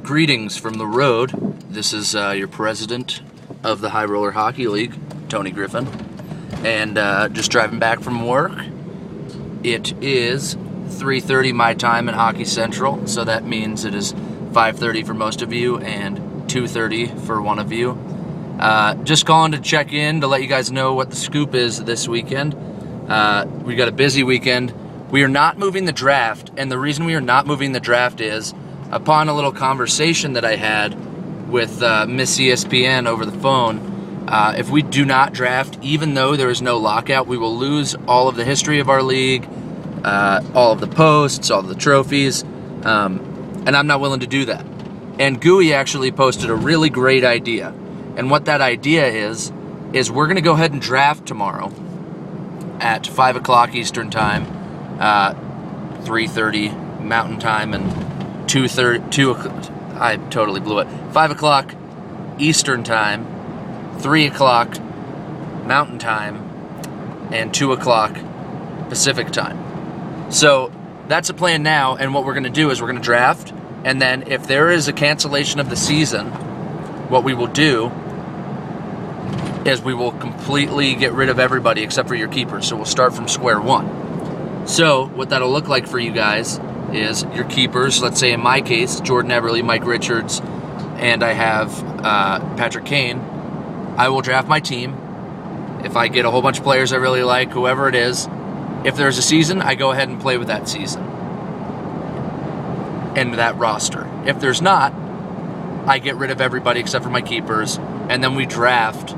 Greetings from the road. This is your president of the High Roller Hockey League, Tony Griffin, and just driving back from work. It is 3:30 my time in Hockey Central, so that means it is 5:30 for most of you and 2:30 for one of you. Just calling to check in to let you guys know what the scoop is this weekend. We got a busy weekend. We are not moving the draft, and the reason we are not moving the draft is upon a little conversation that I had with Miss ESPN over the phone. If we do not draft, even though there is no lockout, we will lose all of the history of our league, all of the posts, all of the trophies, and I'm not willing to do that. And Gooey actually posted a really great idea. And what that idea is we're going to go ahead and draft tomorrow at 5 o'clock Eastern Time, 3:30 Mountain Time, and 2:30, I totally blew it, 5 o'clock Eastern Time, 3 o'clock Mountain Time, and 2 o'clock Pacific Time. So that's a plan now, and what we're going to do is we're going to draft, and then if there is a cancellation of the season, what we will do is we will completely get rid of everybody except for your keepers. So we'll start from square one. So what that'll look like for you guys is your keepers, let's say in my case, Jordan Eberle, Mike Richards, and I have Patrick Kane. I will draft my team. If I get a whole bunch of players I really like, whoever it is, if there's a season, I go ahead and play with that season and that roster. If there's not, I get rid of everybody except for my keepers, and then we draft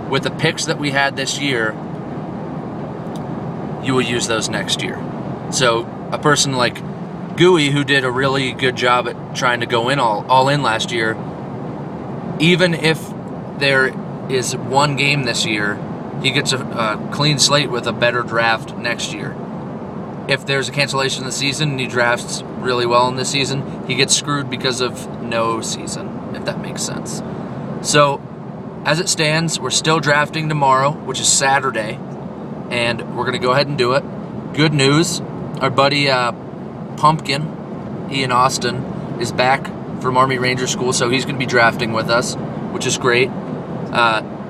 with the picks that we had this year. You will use those next year. So a person like Gooey, who did a really good job at trying to go in all in last year, even if there is one game this year, he gets a clean slate with a better draft next year. If there's a cancellation of the season and he drafts really well in this season, he gets screwed because of no season, if that makes sense. So as it stands, we're still drafting tomorrow, which is Saturday, and we're going to go ahead and do it. Good news, our buddy Pumpkin, Ian Austin, is back from Army Ranger School, so he's going to be drafting with us, which is great.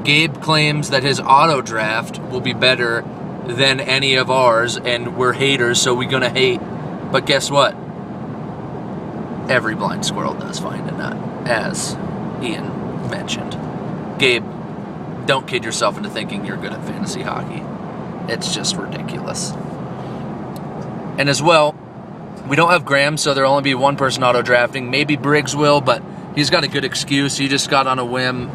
Gabe claims that his auto draft will be better than any of ours, and we're haters, so we're going to hate. But guess what? Every blind squirrel does find a nut, as Ian mentioned. Gabe, don't kid yourself into thinking you're good at fantasy hockey. It's just ridiculous. And as well, we don't have Graham, so there'll only be one person auto-drafting. Maybe Briggs will, but he's got a good excuse. He just got on a whim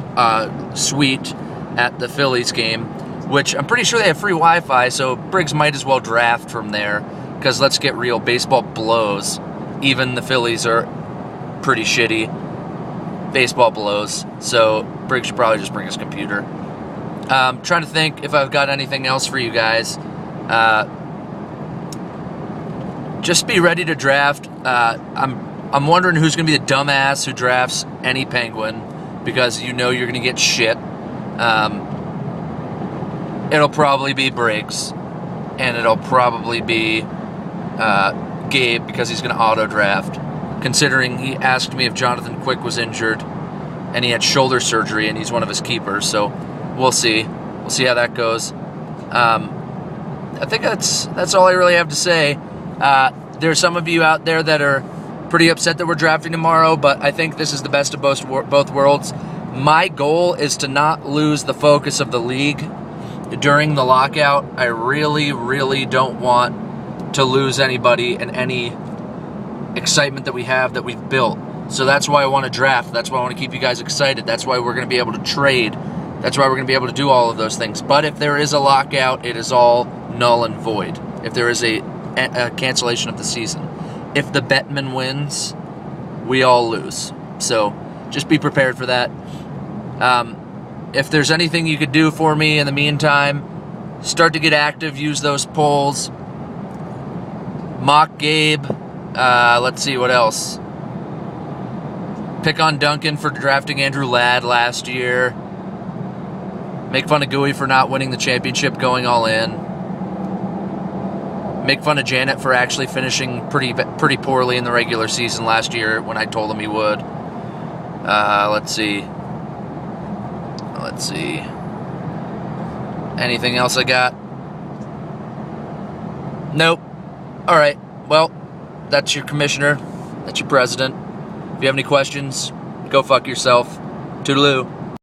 suite at the Phillies game, which I'm pretty sure they have free Wi-Fi, so Briggs might as well draft from there, because let's get real, baseball blows. Even the Phillies are pretty shitty. Baseball blows, so Briggs should probably just bring his computer. Trying to think if I've got anything else for you guys. Just be ready to draft. I'm wondering who's going to be the dumbass who drafts any Penguin, because you know you're going to get shit. It'll probably be Briggs, and it'll probably be Gabe, because he's going to auto-draft, considering he asked me if Jonathan Quick was injured, and he had shoulder surgery, and he's one of his keepers, so we'll see. We'll see how that goes. I think that's all I really have to say. There's some of you out there that are pretty upset that we're drafting tomorrow, but I think this is the best of both worlds. My goal is to not lose the focus of the league during the lockout. I really, really don't want to lose anybody and any excitement that we have that we've built. So that's why I want to draft. That's why I want to keep you guys excited. That's why we're going to be able to trade. That's why we're going to be able to do all of those things. But if there is a lockout, it is all null and void. If there is a cancellation of the season. If the Bettman wins, we all lose. So just be prepared for that. If there's anything you could do for me in the meantime, start to get active, use those polls. Mock Gabe. Let's see what else. Pick on Duncan for drafting Andrew Ladd last year. Make fun of Gooey for not winning the championship going all in. Make fun of Janet for actually finishing pretty poorly in the regular season last year when I told him he would. Let's see. Anything else I got? Nope. All right. Well, that's your commissioner. That's your president. If you have any questions, go fuck yourself. Toodaloo.